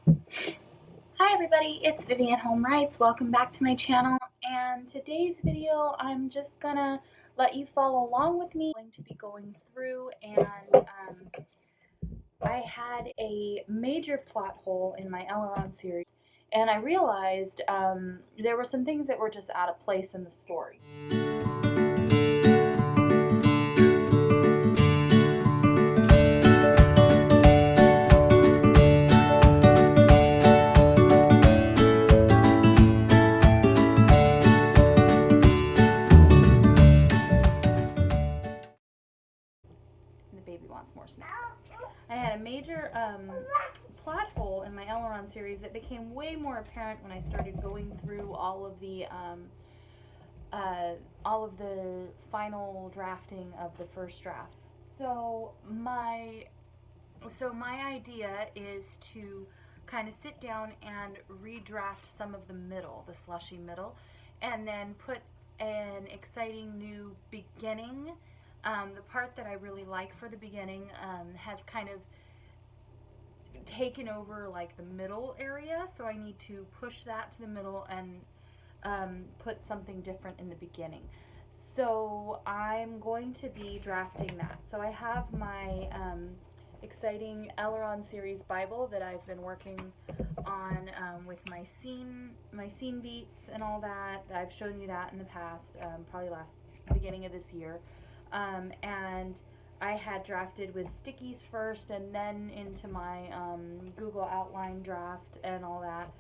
Hi everybody, it's Vivi at Home Writes. Welcome back to my channel, and today's video I'm just gonna let you follow along with me. I'm going to be going through, and I had a major plot hole in my Ellyron series, and I realized there were some things that were just out of place in the story. The baby wants more snacks. I had a major plot hole in my Ellyron series that became way more apparent when I started going through all of the final drafting of the first draft. So my idea is to kind of sit down and redraft some of the middle, the slushy middle, and then put an exciting new beginning. The part that I really like for the beginning has kind of taken over like the middle area, so I need to push that to the middle and put something different in the beginning. So I'm going to be drafting that. So I have my exciting Ellyron series Bible that I've been working on with my scene beats and all that. I've shown you that in the past, probably beginning of this year. And I had drafted with stickies first and then into my Google outline draft and all that.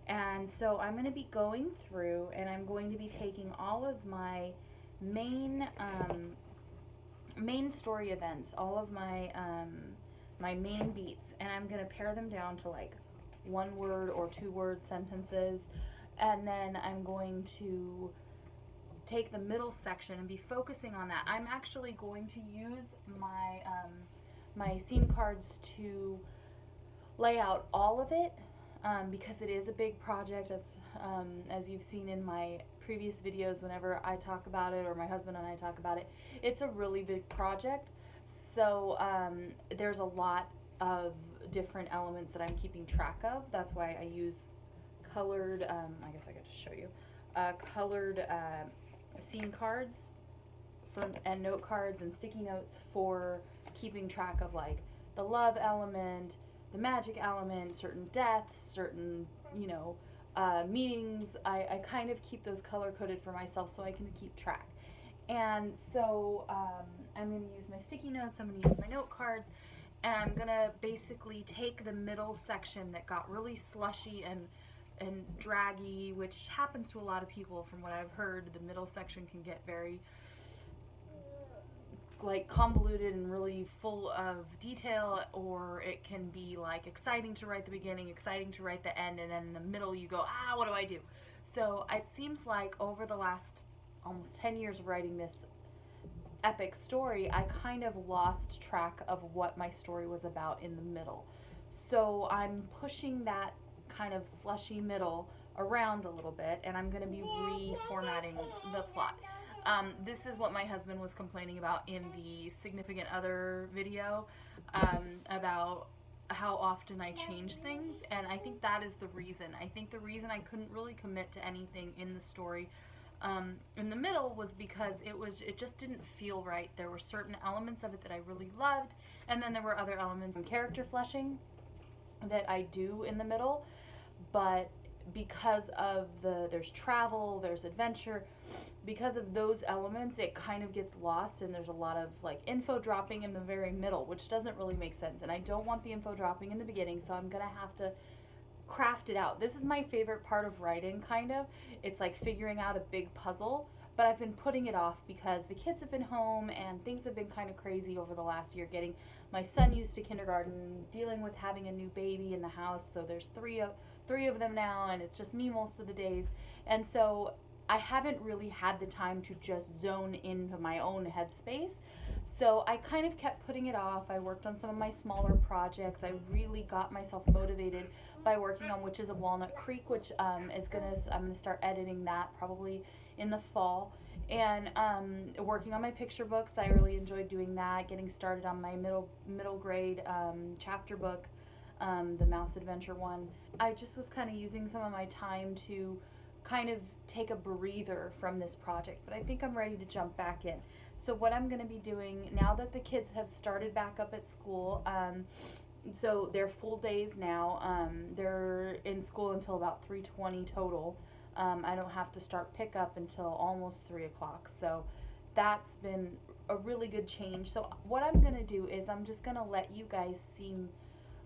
And so I'm going to be going through and I'm going to be taking all of my main story events, all of my my main beats, and I'm going to pare them down to like 1-word or 2-word sentences, and then I'm going to take the middle section and be focusing on that. I'm actually going to use my my scene cards to lay out all of it because it is a big project, as you've seen in my previous videos. Whenever I talk about it, or my husband and I talk about it, it's a really big project. So there's a lot of different elements that I'm keeping track of. That's why I use colored, I guess I could just show you, colored scene cards and note cards and sticky notes for keeping track of like the love element, the magic element, certain deaths, certain, meetings. I kind of keep those color coded for myself so I can keep track. And so I'm going to use my sticky notes, I'm going to use my note cards, and I'm going to basically take the middle section that got really slushy and draggy, which happens to a lot of people from what I've heard. The middle section can get very like convoluted and really full of detail, or it can be like exciting to write the beginning, exciting to write the end, and then in the middle you go, what do I do? So it seems like over the last almost 10 years of writing this epic story, I kind of lost track of what my story was about in the middle. So I'm pushing that kind of slushy middle around a little bit, and I'm going to be reformatting the plot. This is what my husband was complaining about in the significant other video, about how often I change things, and I think that is the reason. I think the reason I couldn't really commit to anything in the story in the middle was because it just didn't feel right. There were certain elements of it that I really loved, and then there were other elements in character fleshing that I do in the middle, but because of there's travel, there's adventure, because of those elements, it kind of gets lost, and there's a lot of like info dropping in the very middle, which doesn't really make sense, and I don't want the info dropping in the beginning, so I'm gonna have to craft it out. This is my favorite part of writing, kind of. It's like figuring out a big puzzle, but I've been putting it off because the kids have been home and things have been kind of crazy over the last year, getting my son used to kindergarten, dealing with having a new baby in the house. So there's three of them now, and it's just me most of the days. And so I haven't really had the time to just zone into my own headspace. So I kind of kept putting it off. I worked on some of my smaller projects. I really got myself motivated by working on Witches of Walnut Creek, which I'm gonna start editing that probably in the fall. And working on my picture books, I really enjoyed doing that. Getting started on my middle grade chapter book. the mouse adventure one. I just was kind of using some of my time to kind of take a breather from this project, but I think I'm ready to jump back in. So what I'm going to be doing now that the kids have started back up at school, so they're full days now. They're in school until about 3:20 total. I don't have to start pickup until almost 3 o'clock. So that's been a really good change. So what I'm going to do is I'm just going to let you guys see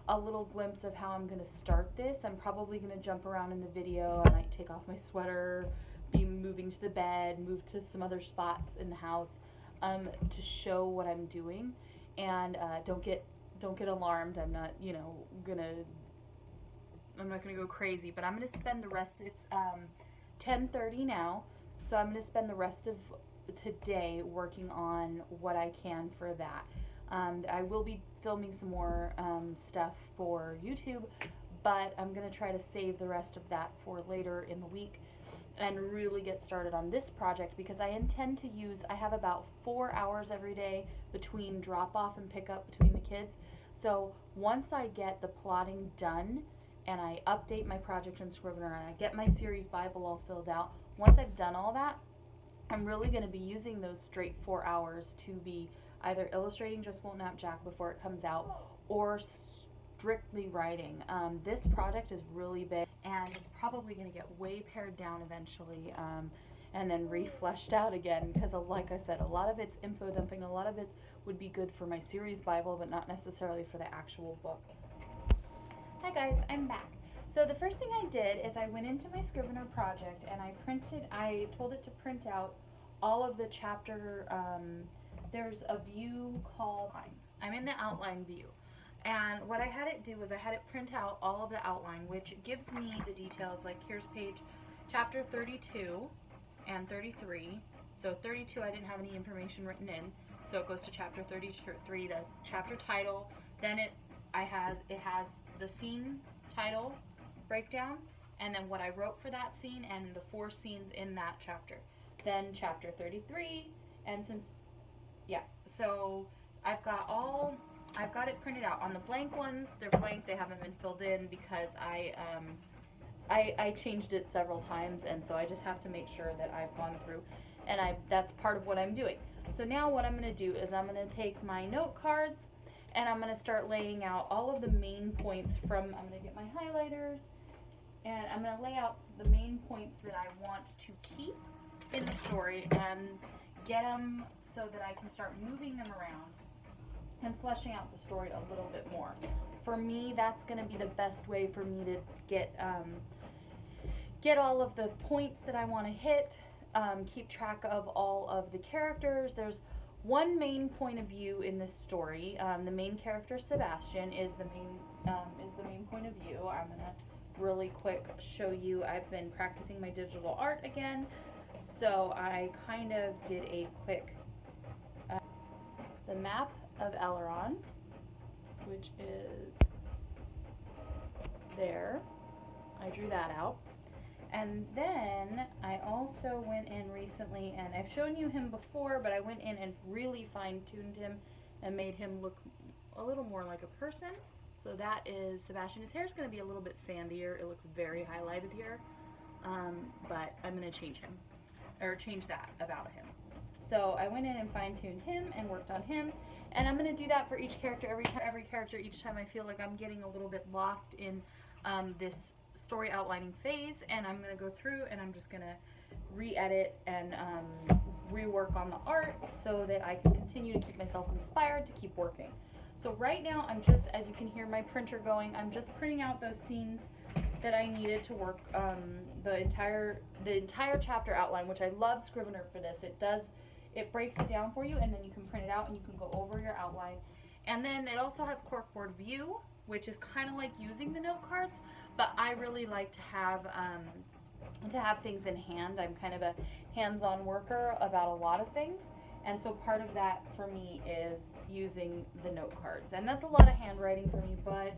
a little glimpse of how I'm going to start this. I'm probably going to jump around in the video. I might take off my sweater, be moving to the bed, move to some other spots in the house to show what I'm doing. And don't get alarmed. I'm not, I'm not gonna go crazy, but I'm gonna spend the rest. It's 10:30 now, so I'm gonna spend the rest of today working on what I can for that. I will be filming some more stuff for YouTube, but I'm gonna try to save the rest of that for later in the week and really get started on this project, because I intend to I have about 4 hours every day between drop off and pickup between the kids. So once I get the plotting done and I update my project in Scrivener and I get my series Bible all filled out, once I've done all that, I'm really going to be using those straight 4 hours to be either illustrating Just Won't Nap Jack before it comes out or strictly writing. This project is really big, and it's probably going to get way pared down eventually, and then refleshed out again, because like I said, a lot of it's info dumping. A lot of it would be good for my series Bible, but not necessarily for the actual book. Hi guys, I'm back. So the first thing I did is I went into my Scrivener project and I told it to print out all of the chapter. There's a view called, I'm in the outline view. And what I had it do was I had it print out all of the outline, which gives me the details. Like here's page chapter 32 and 33. So 32 I didn't have any information written in, so it goes to chapter 33, the chapter title. Then it has the scene title breakdown, and then what I wrote for that scene and the 4 scenes in that chapter. Then chapter 33, and so I've got it printed out. On the blank ones, they're blank, they haven't been filled in because I changed it several times, and so I just have to make sure that I've gone through, and that's part of what I'm doing. So now what I'm going to do is I'm going to take my note cards and I'm going to start laying out all of the main points I'm going to get my highlighters, and I'm going to lay out the main points that I want to keep in the story and get them so that I can start moving them around and fleshing out the story a little bit more. For me, that's going to be the best way for me to get all of the points that I want to hit, keep track of all of the characters. There's one main point of view in this story. The main character Sebastian is the main point of view. I'm gonna really quick show you. I've been practicing my digital art again, so I kind of did a quick the map of Ellyron, which is there. I drew that out. And then I also went in recently, and I've shown you him before, but I went in and really fine-tuned him and made him look a little more like a person. So that is Sebastian. His hair is going to be a little bit sandier. It looks very highlighted here, but I'm going to change that about him. So I went in and fine-tuned him and worked on him, and I'm going to do that for each character every character each time I feel like I'm getting a little bit lost in this story outlining phase, and I'm going to go through and I'm just going to re-edit and rework on the art so that I can continue to keep myself inspired to keep working. So right now I'm just, as you can hear my printer going, I'm just printing out those scenes that I needed to work the entire chapter outline, which I love Scrivener for this. It breaks it down for you, and then you can print it out and you can go over your outline. And then it also has corkboard view, which is kind of like using the note cards, but I really like to have things in hand. I'm kind of a hands-on worker about a lot of things, and so part of that for me is using the note cards, and that's a lot of handwriting for me, but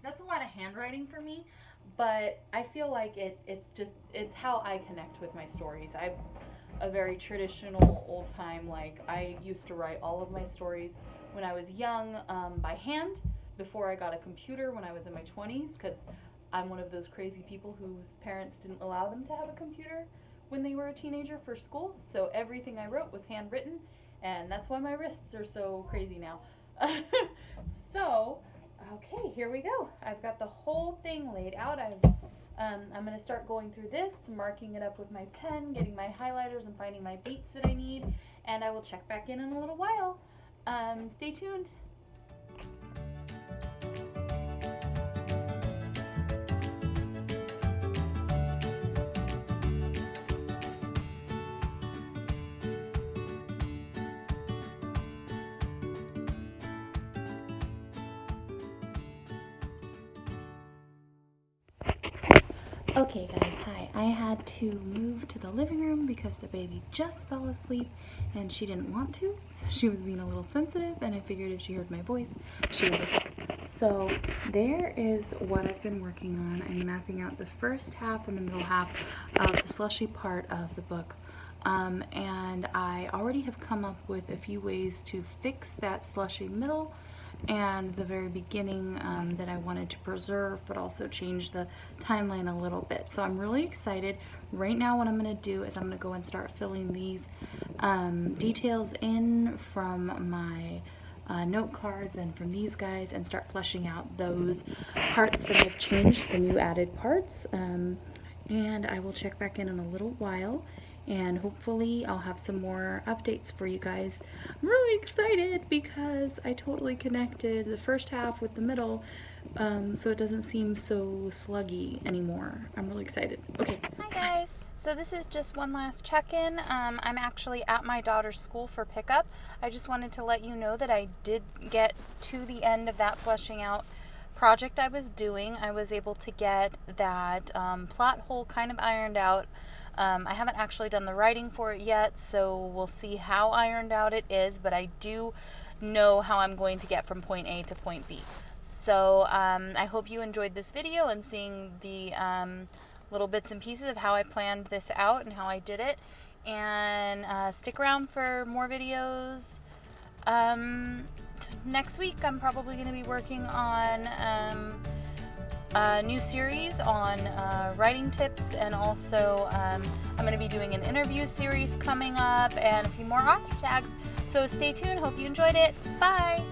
that's a lot of handwriting for me, but I feel like it's how I connect with my stories. a very traditional old time, like I used to write all of my stories when I was young by hand before I got a computer when I was in my 20s, because I'm one of those crazy people whose parents didn't allow them to have a computer when they were a teenager for school. So everything I wrote was handwritten, and that's why my wrists are so crazy now. So, okay, here we go. I've got the whole thing laid out. I'm going to start going through this, marking it up with my pen, getting my highlighters and finding my beats that I need, and I will check back in a little while. Stay tuned. Okay guys, hi. I had to move to the living room because the baby just fell asleep and she didn't want to, so she was being a little sensitive, and I figured if she heard my voice, she would wake up. So there is what I've been working on. I'm mapping out the first half and the middle half of the slushy part of the book. And I already have come up with a few ways to fix that slushy middle and the very beginning that I wanted to preserve, but also change the timeline a little bit. So I'm really excited. Right now what I'm going to do is I'm going to go and start filling these details in from my note cards and from these guys, and start fleshing out those parts that I've changed, the new added parts. And I will check back in a little while, and hopefully I'll have some more updates for you guys. I'm really excited because I totally connected the first half with the middle, so it doesn't seem so sluggy anymore. I'm really excited. Okay. Hi guys, so this is just one last check-in. I'm actually at my daughter's school for pickup. I just wanted to let you know that I did get to the end of that fleshing out project I was doing. I was able to get that plot hole kind of ironed out. I haven't actually done the writing for it yet, so we'll see how ironed out it is, but I do know how I'm going to get from point A to point B. So I hope you enjoyed this video and seeing the little bits and pieces of how I planned this out and how I did it. And stick around for more videos. Next week I'm probably going to be working on a new series on writing tips, and also I'm going to be doing an interview series coming up and a few more author tags. So stay tuned. Hope you enjoyed it. Bye!